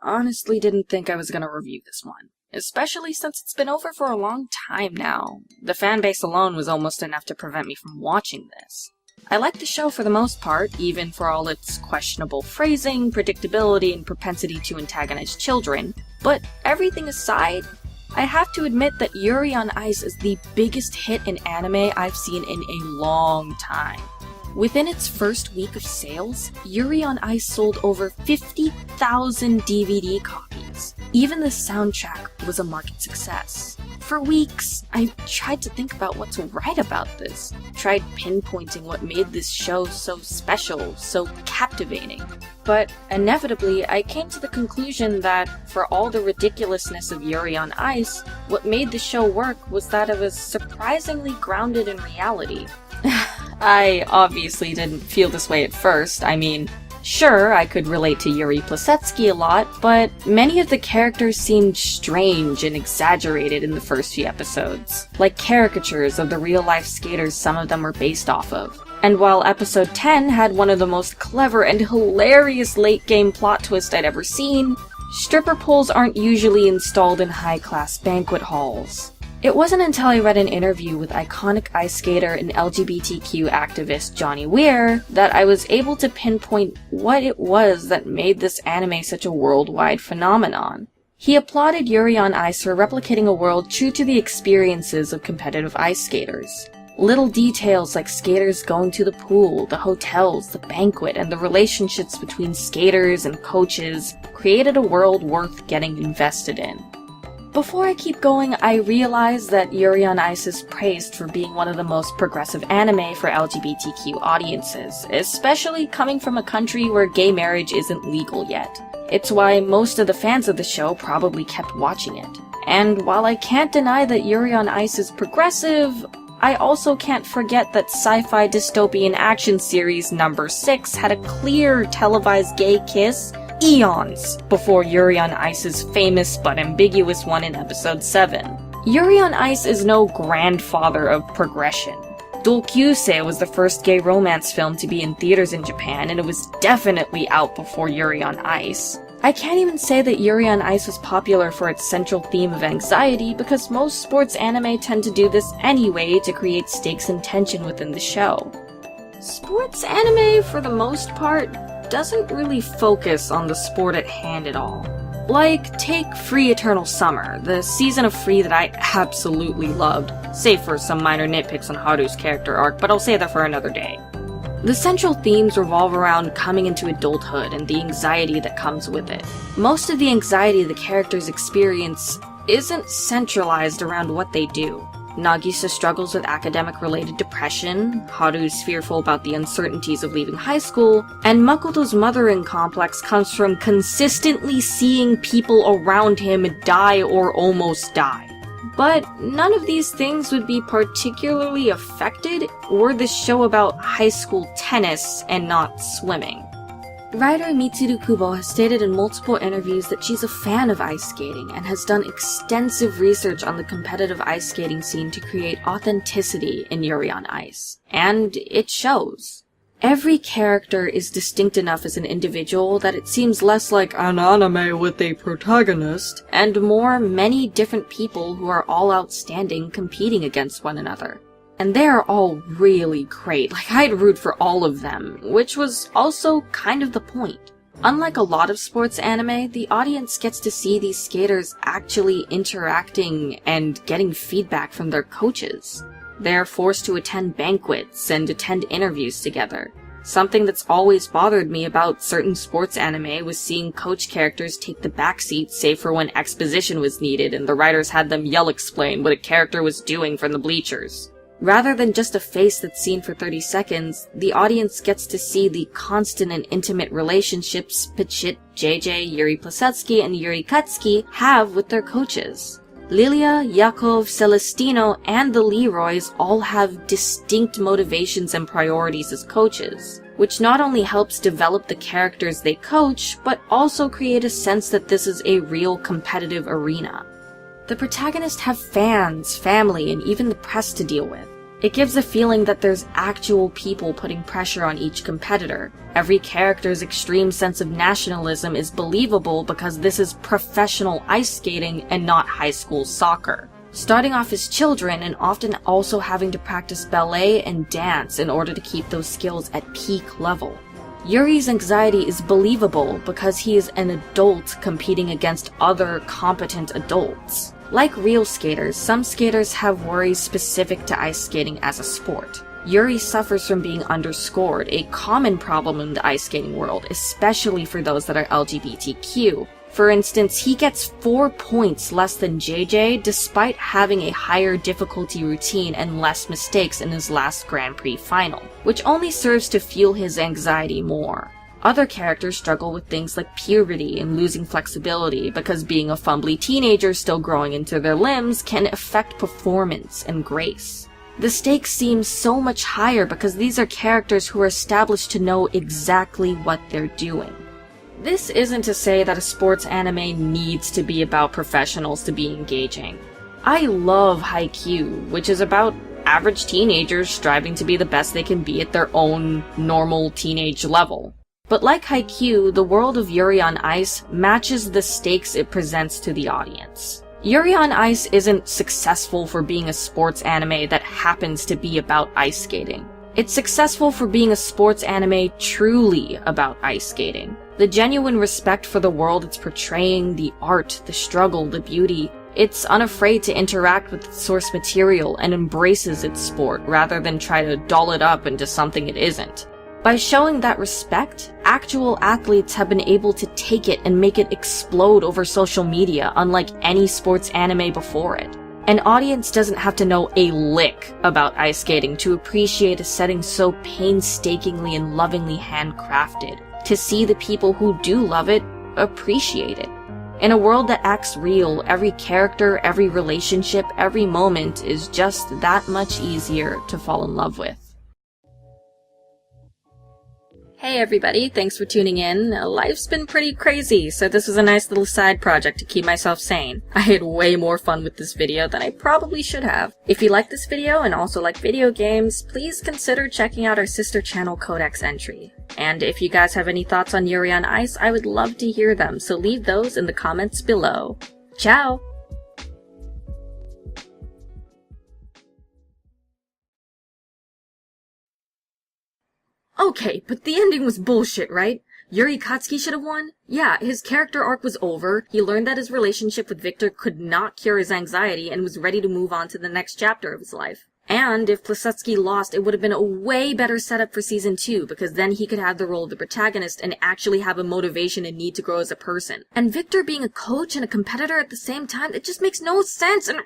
honestly didn't think I was gonna review this one, especially since it's been over for a long time now. The fanbase alone was almost enough to prevent me from watching this. I like the show for the most part, even for all its questionable phrasing, predictability, and propensity to antagonize children, but everything aside, I have to admit that Yuri on Ice is the biggest hit in anime I've seen in a long time. Within its first week of sales, Yuri on Ice sold over 50,000 DVD copies. Even the soundtrack was a market success. For weeks, I tried to think about what to write about this, tried pinpointing what made this show so special, so captivating. But inevitably, I came to the conclusion that, for all the ridiculousness of Yuri on Ice, what made the show work was that it was surprisingly grounded in reality. I obviously didn't feel this way at first. I mean, sure, I could relate to Yuri Plisetsky a lot, but many of the characters seemed strange and exaggerated in the first few episodes, like caricatures of the real-life skaters some of them were based off of. And while episode 10 had one of the most clever and hilarious late-game plot twists I'd ever seen, stripper poles aren't usually installed in high-class banquet halls. It wasn't until I read an interview with iconic ice skater and LGBTQ activist Johnny Weir that I was able to pinpoint what it was that made this anime such a worldwide phenomenon. He applauded Yuri on Ice for replicating a world true to the experiences of competitive ice skaters. Little details like skaters going to the pool, the hotels, the banquet, and the relationships between skaters and coaches created a world worth getting invested in. Before I keep going, I realize that Yuri on Ice is praised for being one of the most progressive anime for LGBTQ audiences, especially coming from a country where gay marriage isn't legal yet. It's why most of the fans of the show probably kept watching it. And while I can't deny that Yuri on Ice is progressive, I also can't forget that sci-fi dystopian action series number 6 had a clear televised gay kiss eons before Yuri on Ice's famous but ambiguous one in episode 7. Yuri on Ice is no grandfather of progression. Dokyusei was the first gay romance film to be in theaters in Japan, and it was definitely out before Yuri on Ice. I can't even say that Yuri on Ice was popular for its central theme of anxiety, because most sports anime tend to do this anyway to create stakes and tension within the show. Sports anime, for the most part, doesn't really focus on the sport at hand at all. Like, take Free Eternal Summer, the season of Free that I absolutely loved, save for some minor nitpicks on Haru's character arc, but I'll save that for another day. The central themes revolve around coming into adulthood and the anxiety that comes with it. Most of the anxiety the characters experience isn't centralized around what they do. Nagisa struggles with academic-related depression, Haru's fearful about the uncertainties of leaving high school, and Makoto's mothering complex comes from consistently seeing people around him die or almost die. But none of these things would be particularly affected were this show about high school tennis and not swimming. Writer Mitsuro Kubo has stated in multiple interviews that she's a fan of ice skating and has done extensive research on the competitive ice skating scene to create authenticity in Yuri on Ice. And it shows. Every character is distinct enough as an individual that it seems less like an anime with a protagonist, and more many different people who are all outstanding competing against one another. And they are all really great, like I'd root for all of them, which was also kind of the point. Unlike a lot of sports anime, the audience gets to see these skaters actually interacting and getting feedback from their coaches. They're forced to attend banquets and attend interviews together. Something that's always bothered me about certain sports anime was seeing coach characters take the backseat save for when exposition was needed and the writers had them yell explain what a character was doing from the bleachers. Rather than just a face that's seen for 30 seconds, the audience gets to see the constant and intimate relationships Pachit, JJ, Yuri Plisetsky, and Yuri Katsuki have with their coaches. Lilia, Yakov, Celestino, and the Leroys all have distinct motivations and priorities as coaches, which not only helps develop the characters they coach, but also create a sense that this is a real competitive arena. The protagonists have fans, family, and even the press to deal with. It gives a feeling that there's actual people putting pressure on each competitor. Every character's extreme sense of nationalism is believable because this is professional ice skating and not high school soccer. Starting off as children and often also having to practice ballet and dance in order to keep those skills at peak level. Yuri's anxiety is believable because he is an adult competing against other competent adults. Like real skaters, some skaters have worries specific to ice skating as a sport. Yuri suffers from being underscored, a common problem in the ice skating world, especially for those that are LGBTQ. For instance, he gets 4 points less than JJ despite having a higher difficulty routine and less mistakes in his last Grand Prix final, which only serves to fuel his anxiety more. Other characters struggle with things like puberty and losing flexibility because being a fumbly teenager still growing into their limbs can affect performance and grace. The stakes seem so much higher because these are characters who are established to know exactly what they're doing. This isn't to say that a sports anime needs to be about professionals to be engaging. I love Haikyuu, which is about average teenagers striving to be the best they can be at their own normal teenage level. But like Haikyuu, the world of Yuri on Ice matches the stakes it presents to the audience. Yuri on Ice isn't successful for being a sports anime that happens to be about ice skating. It's successful for being a sports anime truly about ice skating. The genuine respect for the world it's portraying, the art, the struggle, the beauty. It's unafraid to interact with its source material and embraces its sport rather than try to doll it up into something it isn't. By showing that respect, actual athletes have been able to take it and make it explode over social media unlike any sports anime before it. An audience doesn't have to know a lick about ice skating to appreciate a setting so painstakingly and lovingly handcrafted, to see the people who do love it appreciate it. In a world that acts real, every character, every relationship, every moment is just that much easier to fall in love with. Hey everybody, thanks for tuning in. Life's been pretty crazy, so this was a nice little side project to keep myself sane. I had way more fun with this video than I probably should have. If you like this video and also like video games, please consider checking out our sister channel Codex Entry. And if you guys have any thoughts on Yuri on Ice, I would love to hear them, so leave those in the comments below. Ciao! Okay, but the ending was bullshit, right? Yuri Katsuki should have won? Yeah, his character arc was over, he learned that his relationship with Victor could not cure his anxiety and was ready to move on to the next chapter of his life. And if Plisetsky lost, it would have been a way better setup for season 2, because then he could have the role of the protagonist and actually have a motivation and need to grow as a person. And Victor being a coach and a competitor at the same time, it just makes no sense and